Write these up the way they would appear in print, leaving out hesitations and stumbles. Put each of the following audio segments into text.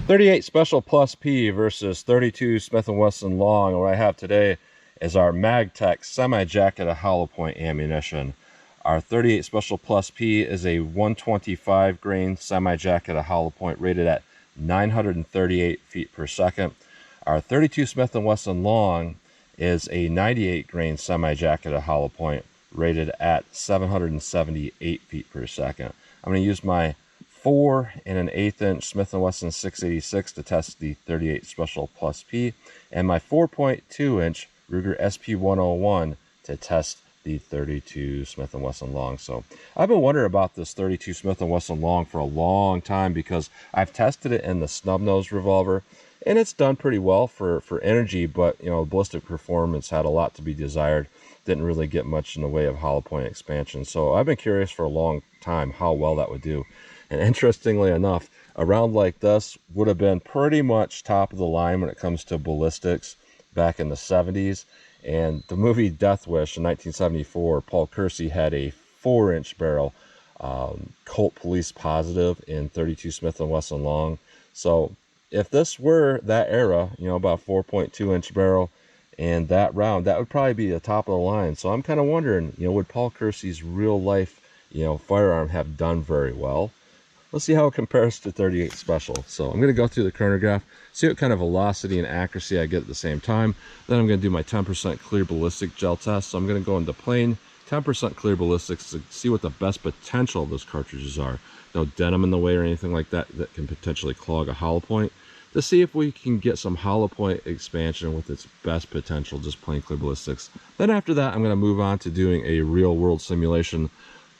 38 Special+P versus 32 Smith & Wesson Long. What I have today is our Magtech semi-jacketed hollow point ammunition. Our 38 Special+P is a 125 grain semi-jacketed hollow point rated at 938 feet per second. Our 32 Smith & Wesson Long is a 98 grain semi-jacketed hollow point rated at 778 feet per second. I'm going to use my 4 1/8 inch Smith & Wesson 686 to test the 38 Special+P, and my 4.2 inch Ruger SP101 to test the 32 Smith & Wesson Long. So I've been wondering about this 32 Smith & Wesson Long for a long time because I've tested it in the snub nose revolver, and it's done pretty well for energy, but you know, ballistic performance had a lot to be desired. Didn't really get much in the way of hollow point expansion. So I've been curious for a long time how well that would do. And interestingly enough, a round like this would have been pretty much top of the line when it comes to ballistics back in the 70s. And the movie Death Wish in 1974, Paul Kersey had a 4-inch barrel Colt Police positive in 32 Smith & Wesson Long. So if this were that era, you know, about 4.2-inch barrel and that round, that would probably be the top of the line. So I'm kind of wondering, you know, would Paul Kersey's real life, you know, firearm have done very well? Let's see how it compares to 38 Special. So I'm going to go through the chronograph, see what kind of velocity and accuracy I get at the same time. Then I'm going to do my 10% clear ballistic gel test. So I'm going to go into plain 10% clear ballistics to see what the best potential of those cartridges are. No denim in the way or anything like that that can potentially clog a hollow point. To see if we can get some hollow point expansion with its best potential, just plain clear ballistics. Then after that, I'm going to move on to doing a real world simulation.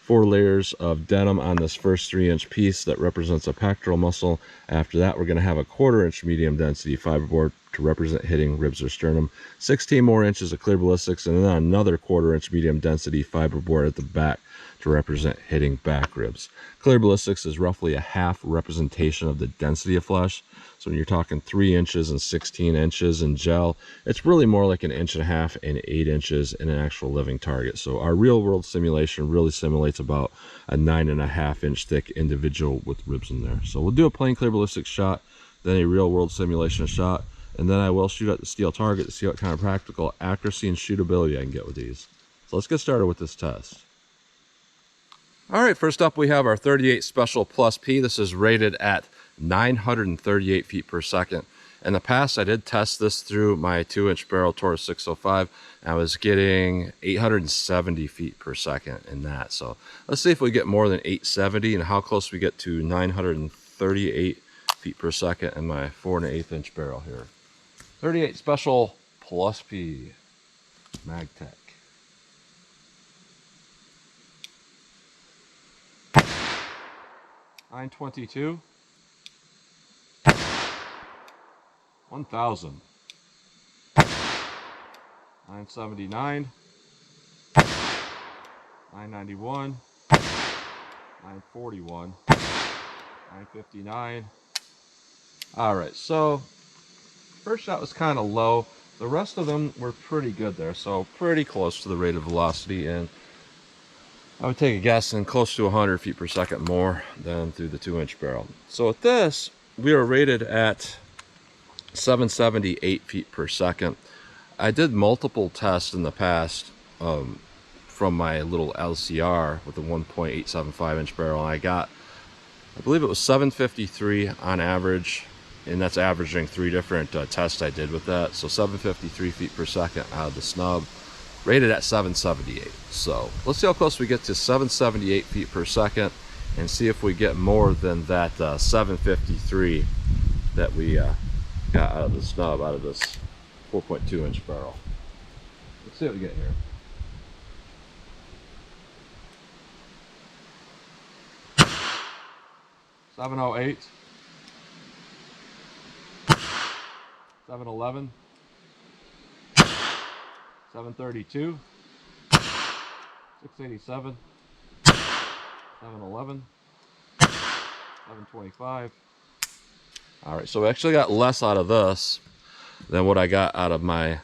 4 layers of denim on this first 3-inch piece that represents a pectoral muscle. After that, we're going to have a 1/4 inch medium density fiberboard to represent hitting ribs or sternum. 16 more inches of clear ballistics, and then another 1/4 inch medium density fiberboard at the back to represent hitting back ribs. Clear ballistics is roughly a half representation of the density of flesh. So when you're talking 3 inches and 16 inches in gel, it's really more like 1.5 and 8 inches in an actual living target. So our real world simulation really simulates about a 9.5 inch thick individual with ribs in there. So we'll do a plain clear ballistics shot, then a real world simulation shot, and then I will shoot at the steel target to see what kind of practical accuracy and shootability I can get with these. So let's get started with this test. All right, first up we have our 38 Special+P. This is rated at 938 feet per second. In the past, I did test this through my 2-inch barrel Taurus 605. I was getting 870 feet per second in that. So let's see if we get more than 870 and how close we get to 938 feet per second in my 4 1/8 inch barrel here. 38 Special+P Magtech. $922. 1,000. 979. 991. 941. 959. All right, so first shot was kind of low. The rest of them were pretty good there, so pretty close to the rated velocity, and I would take a guess in close to 100 feet per second more than through the 2-inch barrel. So with this, we are rated at 778 feet per second. I did multiple tests in the past from my little LCR with a 1.875 inch barrel, and I got, I believe it was 753 on average, and that's averaging 3 different tests I did with that. So 753 feet per second out of the snub, rated at 778. So let's see how close we get to 778 feet per second and see if we get more than that 753 that we got out of the snub, out of this 4.2 inch barrel. Let's see what we get here. $708, $711, $732, $687, $711, $725. All right, so we actually got less out of this than what I got out of my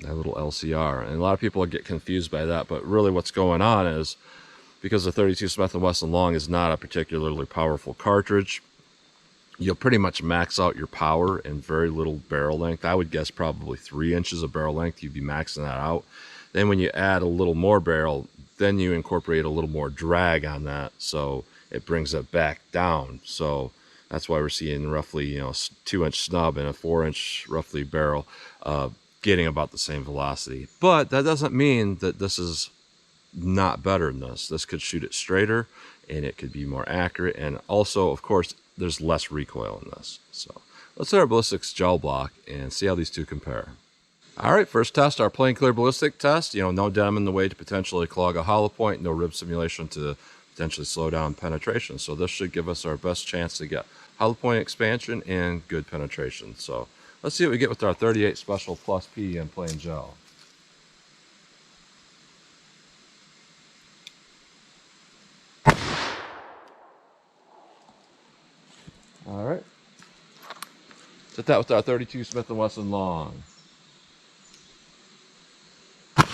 little LCR. And a lot of people get confused by that, but really what's going on is because the 32 Smith & Wesson Long is not a particularly powerful cartridge, you'll pretty much max out your power and very little barrel length. I would guess probably 3 inches of barrel length, you'd be maxing that out. Then when you add a little more barrel, then you incorporate a little more drag on that, so it brings it back down. So that's why we're seeing roughly, 2-inch snub and a 4-inch roughly barrel getting about the same velocity. But that doesn't mean that this is not better than this. This could shoot it straighter and it could be more accurate, and also, of course, there's less recoil in this. So let's hit our ballistics gel block and see how these two compare. All right, first test, our plain clear ballistic test. No denim in the way to potentially clog a hollow point, no rib simulation to potentially slow down penetration. So this should give us our best chance to get hollow point expansion and good penetration. So let's see what we get with our 38 Special Plus P in plain gel. All right. Set that with our 32 Smith & Wesson long. Let's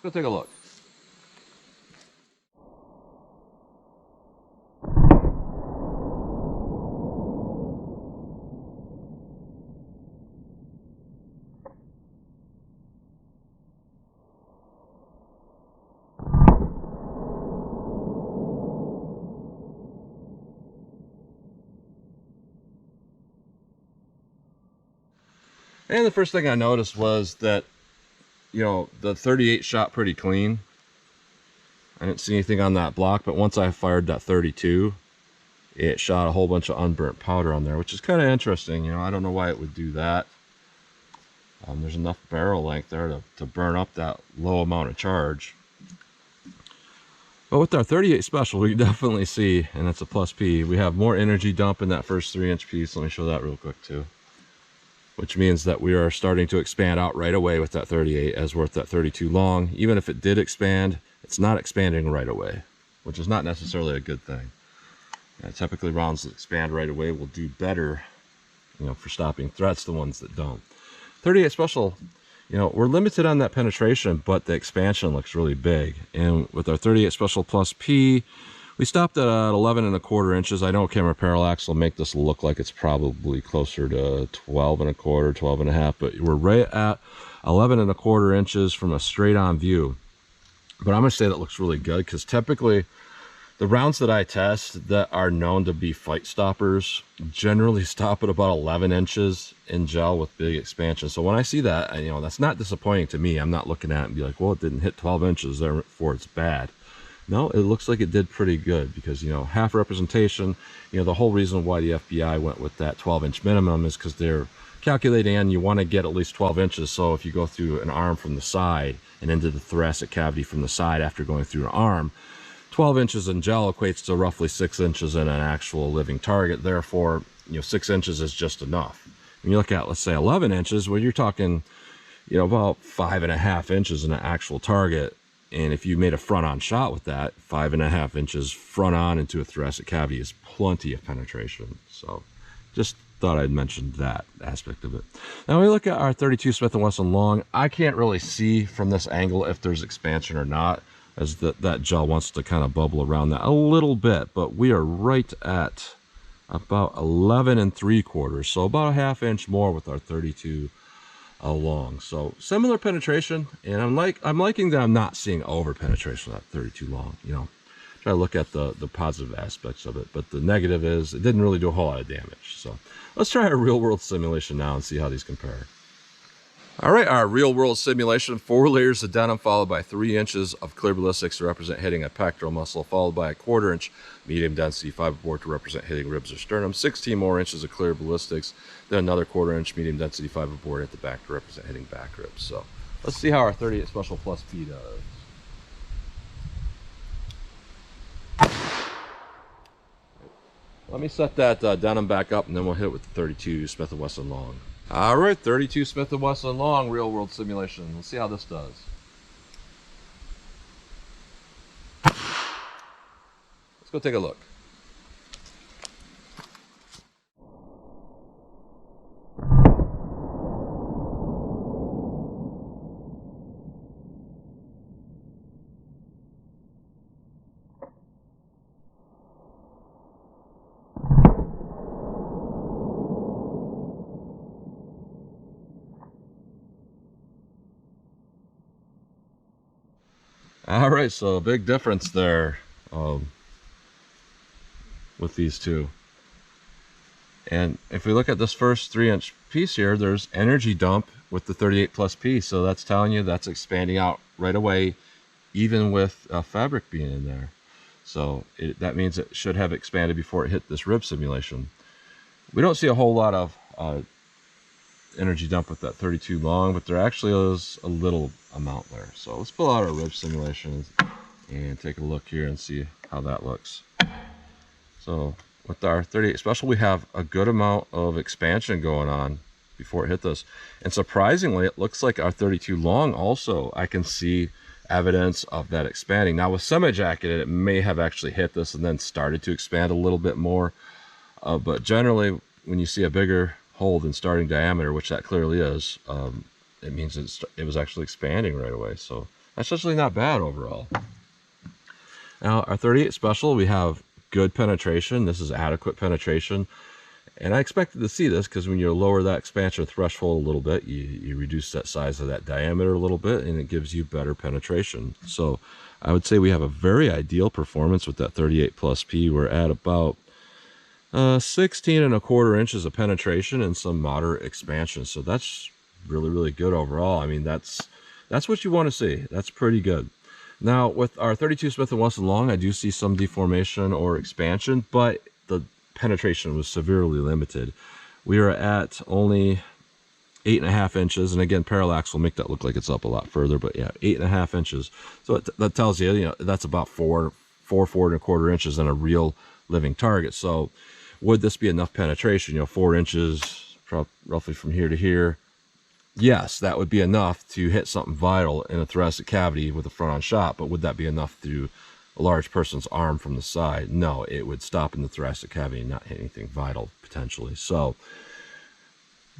go take a look. And the first thing I noticed was that, the 38 shot pretty clean. I didn't see anything on that block, but once I fired that 32, it shot a whole bunch of unburnt powder on there, which is kind of interesting. I don't know why it would do that. There's enough barrel length there to burn up that low amount of charge. But with our 38 Special, we can definitely see, and that's a plus P, we have more energy dump in that first 3-inch piece. Let me show that real quick too. Which means that we are starting to expand out right away with that 38 as we're at that 32 long. Even if it did expand, it's not expanding right away, which is not necessarily a good thing. Typically rounds that expand right away will do better, for stopping threats, the ones that don't. 38 Special, we're limited on that penetration, but the expansion looks really big. And with our 38 Special Plus P, we stopped at 11 1/4 inches. I know camera parallax will make this look like it's probably closer to 12 1/4, 12 1/2, but we're right at 11 1/4 inches from a straight on view. But I'm gonna say that looks really good, because typically the rounds that I test that are known to be fight stoppers generally stop at about 11 inches in gel with big expansion. So when I see that, that's not disappointing to me. I'm not looking at it and be like, well, it didn't hit 12 inches, therefore it's bad. No, it looks like it did pretty good, because, half representation, the whole reason why the FBI went with that 12-inch minimum is because they're calculating and you want to get at least 12 inches. So if you go through an arm from the side and into the thoracic cavity from the side after going through an arm, 12 inches in gel equates to roughly 6 inches in an actual living target. Therefore, 6 inches is just enough. When you look at, let's say, 11 inches, well, you're talking, about 5.5 inches in an actual target. And if you made a front-on shot with that, 5.5 inches front-on into a thoracic cavity is plenty of penetration. So just thought I'd mention that aspect of it. Now, when we look at our 32 Smith & Wesson long, I can't really see from this angle if there's expansion or not, as that gel wants to kind of bubble around that a little bit. But we are right at about 11 3/4, so about a 1/2 inch more with our 32 long. So similar penetration, and I'm liking that I'm not seeing over penetration with that 32 long. Try to look at the positive aspects of it, but the negative is it didn't really do a whole lot of damage. So let's try a real world simulation now and see how these compare. All right, our real world simulation: 4 layers of denim followed by 3 inches of clear ballistics to represent hitting a pectoral muscle, followed by a 1/4 inch medium density fiberboard to represent hitting ribs or sternum, 16 more inches of clear ballistics, then another 1/4 inch medium density fiberboard at the back to represent hitting back ribs. So let's see how our 38 Special Plus P does. Let me set that denim back up, and then we'll hit it with the 32 Smith & Wesson long. All right, 32 Smith & Wesson long real world simulation. Let's see how this does. Let's go take a look. All right, so a big difference there with these two. And if we look at this first 3-inch piece here, there's energy dump with the 38+P. So that's telling you that's expanding out right away, even with fabric being in there. So that means it should have expanded before it hit this rib simulation. We don't see a whole lot of energy dump with that 32 long, but there actually is a little amount there. So let's pull out our rib simulation and take a look here and see how that looks. So with our 38 Special, we have a good amount of expansion going on before it hit this. And surprisingly, it looks like our 32 long also, I can see evidence of that expanding. Now with semi-jacketed, it may have actually hit this and then started to expand a little bit more. But generally, when you see a bigger hole than starting diameter, which that clearly is, it means it was actually expanding right away. So that's actually not bad overall. Now our 38 Special, we have good penetration. This is adequate penetration, and I expected to see this because when you lower that expansion threshold a little bit, you reduce that size of that diameter a little bit, and it gives you better penetration. So I would say we have a very ideal performance with that 38+P. We're at about 16¼ inches of penetration and some moderate expansion. So that's really good overall. I mean, that's what you want to see. That's pretty good. Now with our 32 Smith & Wesson long, I do see some deformation or expansion, but the penetration was severely limited. We are at only 8½ inches, and again, parallax will make that look like it's up a lot further, but yeah, 8½ inches. So that tells you, that's about 4¼ inches in a real living target. So would this be enough penetration? 4 inches, roughly from here to here. Yes, that would be enough to hit something vital in a thoracic cavity with a front-on shot, but would that be enough through a large person's arm from the side? No, it would stop in the thoracic cavity and not hit anything vital, potentially. So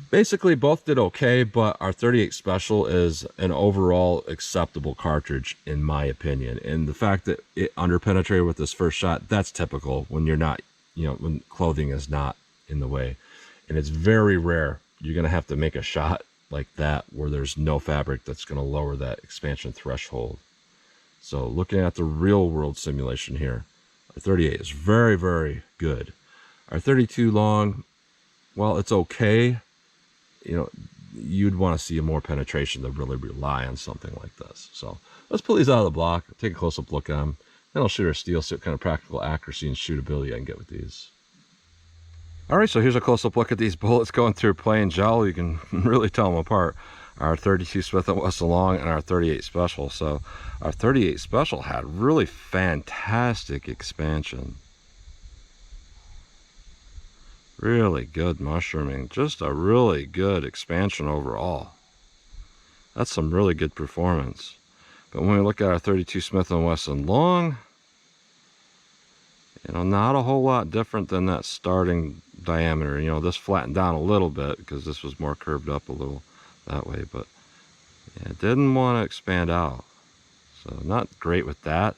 basically, both did okay, but our 38 Special is an overall acceptable cartridge, in my opinion. And the fact that it underpenetrated with this first shot, that's typical when you're not, when clothing is not in the way. And it's very rare you're going to have to make a shot like that where there's no fabric that's going to lower that expansion threshold. So looking at the real world simulation here, our 38 is very good. Our 32 long, well, it's okay. You'd want to see more penetration to really rely on something like this. So let's pull these out of the block, take a close-up look at them, then I'll shoot our steel, see what kind of practical accuracy and shootability I can get with these. All right, so here's a close-up look at these bullets going through plain gel. You can really tell them apart. Our 32 Smith & Wesson long and our 38 Special. So our 38 Special had really fantastic expansion. Really good mushrooming. Just a really good expansion overall. That's some really good performance. But when we look at our 32 Smith & Wesson long, not a whole lot different than that starting diameter. This flattened down a little bit because this was more curved up a little that way, but yeah, it didn't want to expand out. So not great with that.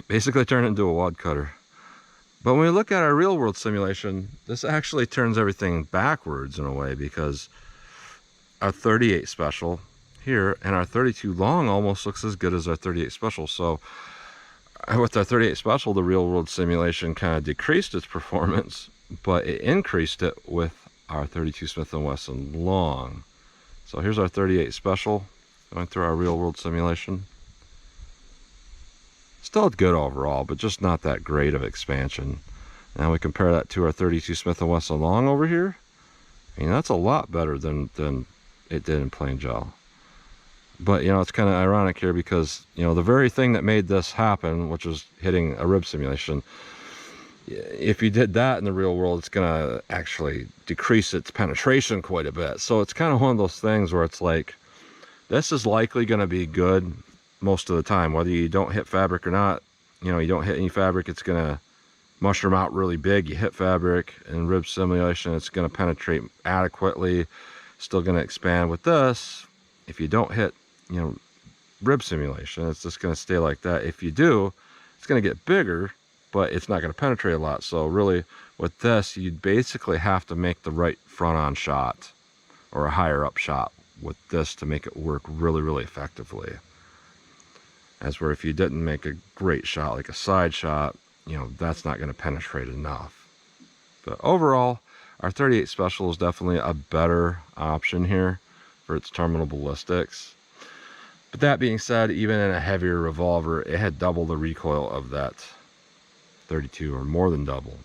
Basically turned into a wad cutter. But when we look at our real world simulation, this actually turns everything backwards in a way, because our 38 Special here and our 32 long almost looks as good as our 38 Special. So with our 38 Special, the real world simulation kind of decreased its performance, but it increased it with our 32 Smith & Wesson long. So here's our 38 Special going through our real world simulation. Still good overall, but just not that great of expansion. Now we compare that to our 32 Smith & Wesson long over here. That's a lot better than it did in plain gel. But it's kind of ironic here because the very thing that made this happen, which was hitting a rib simulation, if you did that in the real world, it's going to actually decrease its penetration quite a bit. So it's kind of one of those things where it's like, this is likely going to be good most of the time, whether you don't hit fabric or not. You don't hit any fabric, it's going to mushroom out really big. You hit fabric and rib simulation, it's going to penetrate adequately, still going to expand. With this, if you don't hit rib simulation, it's just going to stay like that. If you do, it's going to get bigger, but it's not going to penetrate a lot. So really with this, you'd basically have to make the right front-on shot or a higher up shot with this to make it work really effectively. As where if you didn't make a great shot, like a side shot, you know, that's not going to penetrate enough. But overall, our 38 Special is definitely a better option here for its terminal ballistics. But that being said, even in a heavier revolver, it had double the recoil of that 32, or more than double.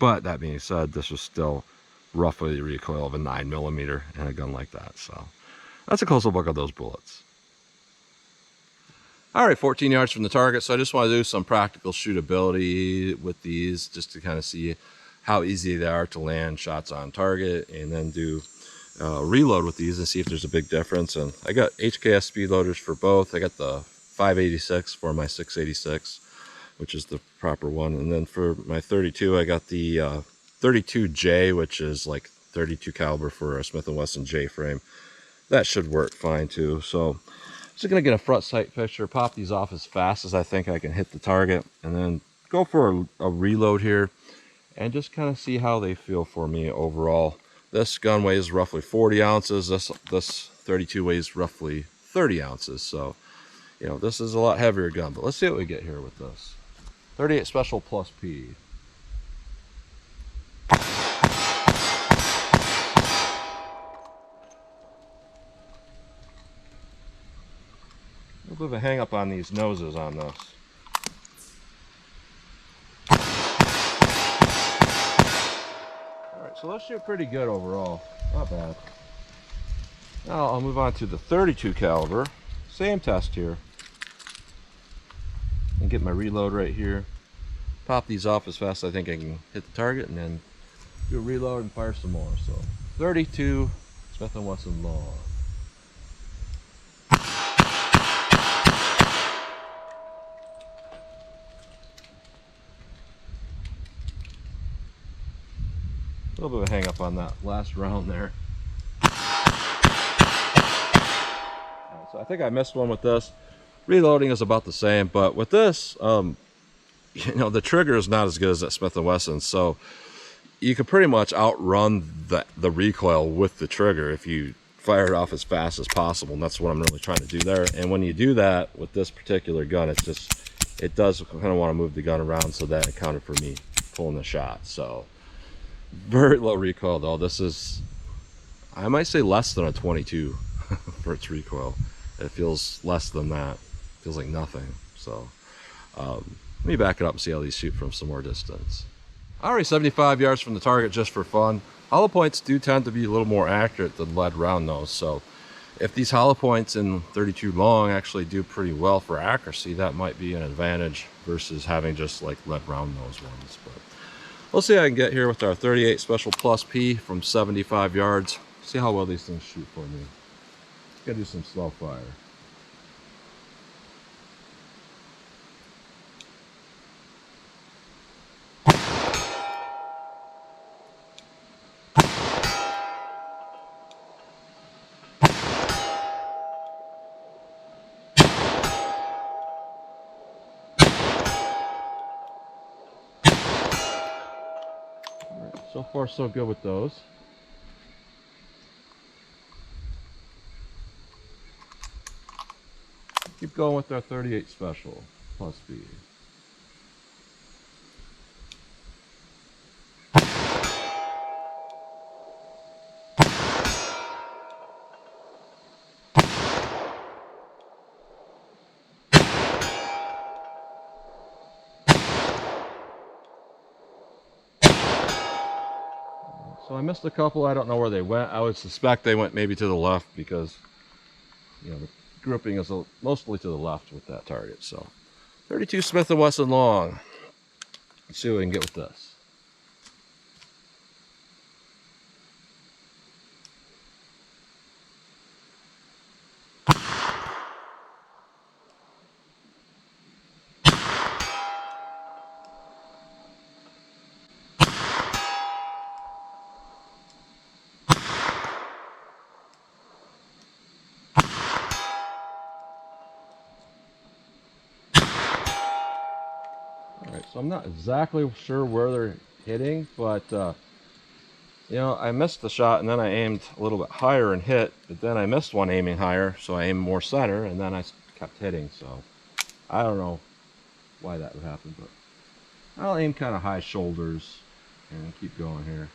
But that being said, this was still roughly the recoil of a 9mm in a gun like that. So that's a close look at those bullets. All right, 14 yards from the target. So I just want to do some practical shootability with these, just to kind of see how easy they are to land shots on target, and then do reload with these and see if there's a big difference. And I got HKS speed loaders for both. I got the 586 for my 686, which is the proper one. And then for my 32, I got the 32J, which is like 32 caliber for a Smith & Wesson J frame. That should work fine too. So just gonna get a front sight picture, pop these off as fast as I think I can hit the target, and then go for a reload here and just kind of see how they feel for me overall. This gun weighs roughly 40 ounces. This 32 weighs roughly 30 ounces. So, you know, this is a lot heavier gun, but let's see what we get here with this. 38 Special+P. A little bit of a hang up on these noses on this. Alright, so let's shoot pretty good overall. Not bad. Now I'll move on to the 32 caliber. Same test here. And get my reload right here. Pop these off as fast as I think I can hit the target, and then do a reload and fire some more. So 32 Smith & Wesson long. A little bit of a hang up on that last round there. So I think I missed one with this. Reloading is about the same, but with this, you know, the trigger is not as good as that Smith & Wesson, so you can pretty much outrun the recoil with the trigger if you fire it off as fast as possible, and that's what I'm really trying to do there. And when you do that with this particular gun, it does kind of want to move the gun around, so that accounted for me pulling the shot. So very low recoil though. This is, I might say, less than a 22 for its recoil. It feels less than that. It feels like nothing. So let me back it up and see how these shoot from some more distance. Alright, 75 yards from the target just for fun. Hollow points do tend to be a little more accurate than lead round nose. So if these hollow points in 32 long actually do pretty well for accuracy, that might be an advantage versus having just like lead round nose ones. But we'll see how I can get here with our 38 Special+P from 75 yards. See how well these things shoot for me. Gotta do some slow fire. So far so good with those. Keep going with our 38 Special+P. So I missed a couple. I don't know where they went. I would suspect they went maybe to the left, because, you know, the grouping is mostly to the left with that target. So 32 Smith & Wesson long. Let's see what we can get with this. Alright, so I'm not exactly sure where they're hitting, but you know, I missed the shot, and then I aimed a little bit higher and hit, but then I missed one aiming higher, so I aimed more center, and then I kept hitting, so I don't know why that would happen, but I'll aim kind of high shoulders and keep going here.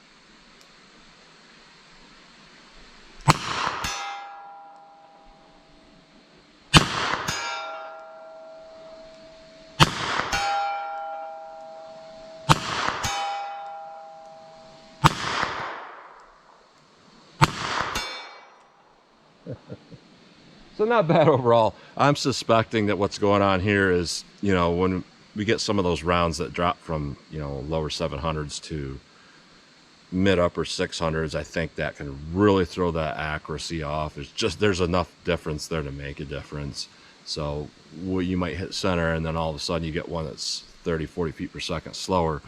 So not bad overall. I'm suspecting that what's going on here is, you know, when we get some of those rounds that drop from, you know, lower 700s to mid upper 600s, I think that can really throw that accuracy off. There's enough difference there to make a difference. So you might hit center and then all of a sudden you get one that's 30, 40 feet per second slower.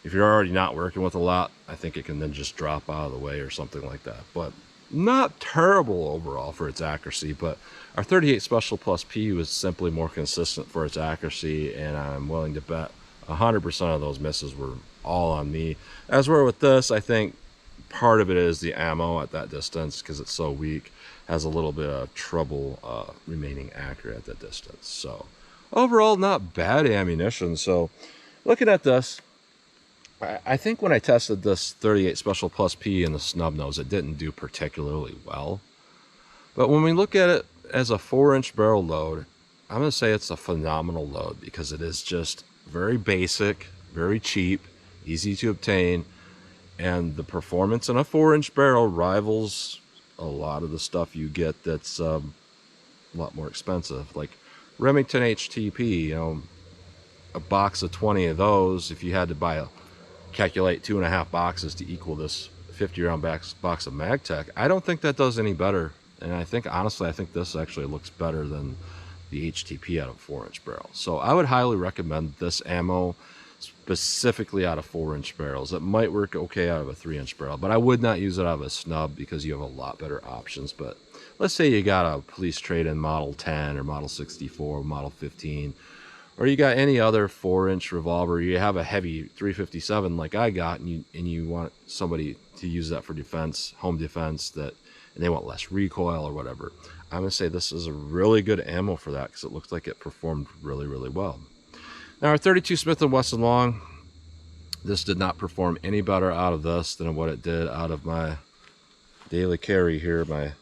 If you're already not working with a lot, I think it can then just drop out of the way or something like that. But not terrible overall for its accuracy, but our 38 Special Plus P was simply more consistent for its accuracy, and I'm willing to bet 100% of those misses were all on me. As we're with this, I think part of it is the ammo at that distance, because it's so weak, has a little bit of trouble remaining accurate at that distance. So overall, not bad ammunition. So looking at this, I think when I tested this 38 Special Plus P in the snub nose, it didn't do particularly well. But when we look at it as a 4-inch barrel load, I'm going to say it's a phenomenal load, because it is just very basic, very cheap, easy to obtain, and the performance in a 4-inch barrel rivals a lot of the stuff you get that's a lot more expensive. Like Remington HTP, you know, a box of 20 of those, if you had to calculate 2.5 boxes to equal this 50-round box of Magtech, I don't think that does any better. And I think, honestly, I think this actually looks better than the HTP out of 4-inch barrel. So I would highly recommend this ammo specifically out of 4-inch barrels. It might work okay out of a 3-inch barrel, but I would not use it out of a snub, because you have a lot better options. But let's say you got a police trade-in Model 10 or Model 64, Model 15, or you got any other 4-inch revolver, you have a heavy 357 like I got, and you want somebody to use that for defense, home defense, and they want less recoil or whatever, I'm going to say this is a really good ammo for that, because it looks like it performed really, really well. Now our 32 Smith & Wesson Long, this did not perform any better out of this than what it did out of my daily carry here, my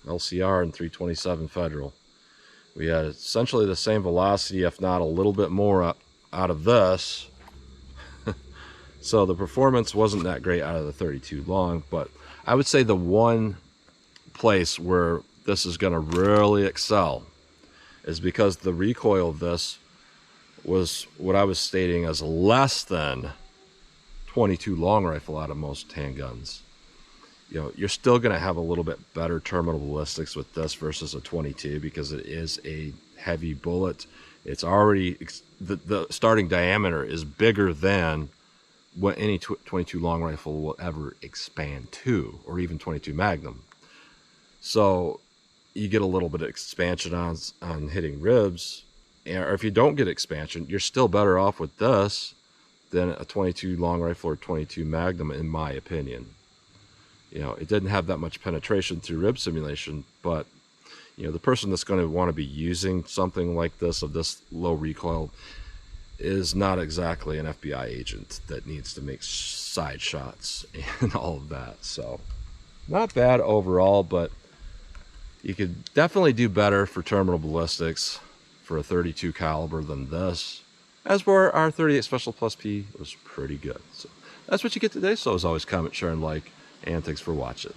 LCR and 327 Federal. We had essentially the same velocity, if not a little bit more out of this. So the performance wasn't that great out of the 32 long, but I would say the one place where this is going to really excel is because the recoil of this was what I was stating as less than 22 long rifle out of most handguns. You know, you're still going to have a little bit better terminal ballistics with this versus a 22, because it is a heavy bullet. It's already, the starting diameter is bigger than what any 22 long rifle will ever expand to, or even 22 Magnum. So you get a little bit of expansion on hitting ribs, or if you don't get expansion, you're still better off with this than a 22 long rifle or 22 Magnum, in my opinion. You know, it didn't have that much penetration through rib simulation, but, you know, the person that's going to want to be using something like this, of this low recoil, is not exactly an FBI agent that needs to make side shots and all of that. So not bad overall, but you could definitely do better for terminal ballistics for a 32 caliber than this. As for our 38 Special Plus P, it was pretty good. So that's what you get today. So as always, comment, share, and like. And thanks for watching.